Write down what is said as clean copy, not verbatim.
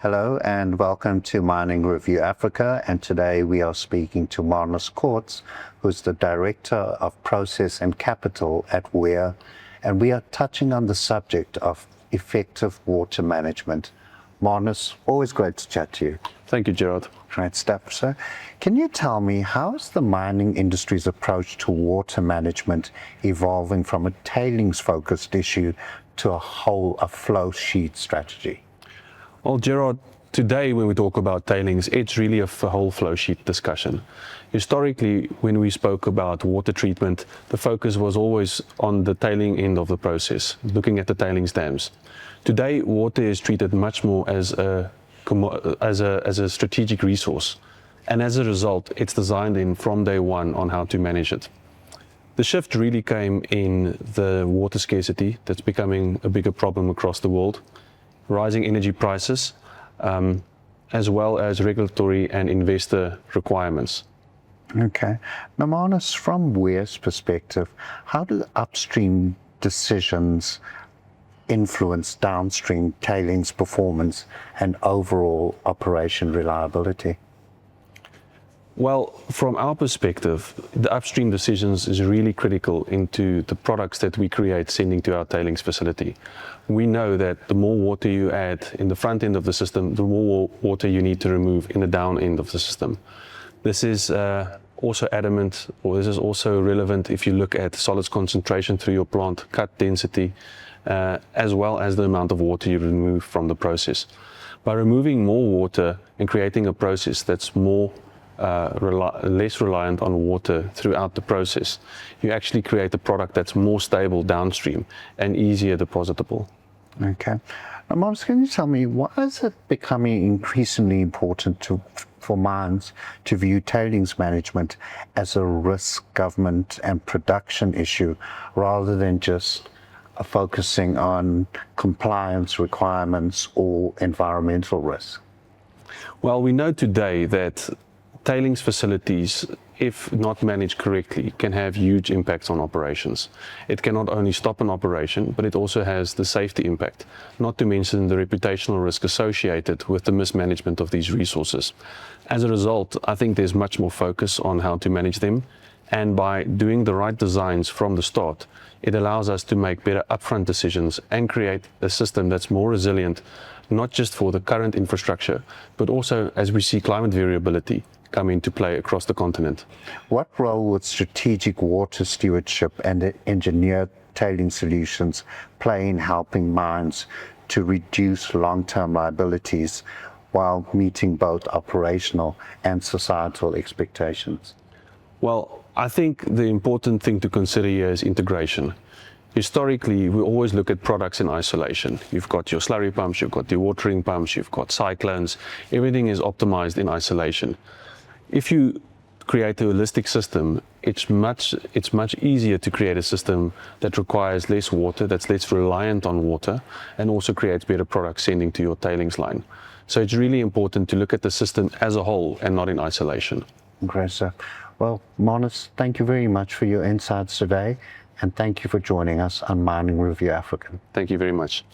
Hello and welcome to Mining Review Africa, and today we are speaking to Marnus Koorts, who's the Director of Process and Capital at Weir, and we are touching on the subject of effective water management. Marnus, always great to chat to you. Thank you, Gerard. Great stuff. So, can you tell me, how is the mining industry's approach to water management evolving from a tailings-focused issue to a flow sheet strategy? Well, Gerard, today when we talk about tailings, it's really a whole flow sheet discussion. Historically, when we spoke about water treatment, the focus was always on the tailing end of the process, looking at the tailings dams. Today, water is treated much more as a strategic resource, and as a result, it's designed in from day one on how to manage it. The shift really came in the water scarcity that's becoming a bigger problem across the world, rising energy prices, as well as regulatory and investor requirements. Okay. Now, Marnus, from Weir's perspective, how do upstream decisions influence downstream tailings performance and overall operation reliability? Well, from our perspective, the upstream decisions is really critical into the products that we create sending to our tailings facility. We know that the more water you add in the front end of the system, the more water you need to remove in the down end of the system. This is also adamant, or this is also relevant if you look at solids concentration through your plant, cut density, as well as the amount of water you remove from the process. By removing more water and creating a process that's less reliant on water throughout the process, you actually create a product that's more stable downstream and easier depositable. Okay. Now, Marnus, can you tell me, why is it becoming increasingly important for mines to view tailings management as a risk, government and production issue rather than just focusing on compliance requirements or environmental risk? Well, we know today that tailings facilities, if not managed correctly, can have huge impacts on operations. It can not only stop an operation, but it also has the safety impact, not to mention the reputational risk associated with the mismanagement of these resources. As a result, I think there's much more focus on how to manage them, and by doing the right designs from the start, it allows us to make better upfront decisions and create a system that's more resilient, not just for the current infrastructure, but also as we see climate variability come into play across the continent. What role would strategic water stewardship and engineered tailing solutions play in helping mines to reduce long-term liabilities while meeting both operational and societal expectations? Well, I think the important thing to consider here is integration. Historically, we always look at products in isolation. You've got your slurry pumps, you've got dewatering pumps, you've got cyclones. Everything is optimized in isolation. If you create a holistic system, it's much easier to create a system that requires less water, that's less reliant on water, and also creates better products sending to your tailings line. So it's really important to look at the system as a whole and not in isolation. Great, sir. Well, Marnus, thank you very much for your insights today, and thank you for joining us on Mining Review Africa. Thank you very much.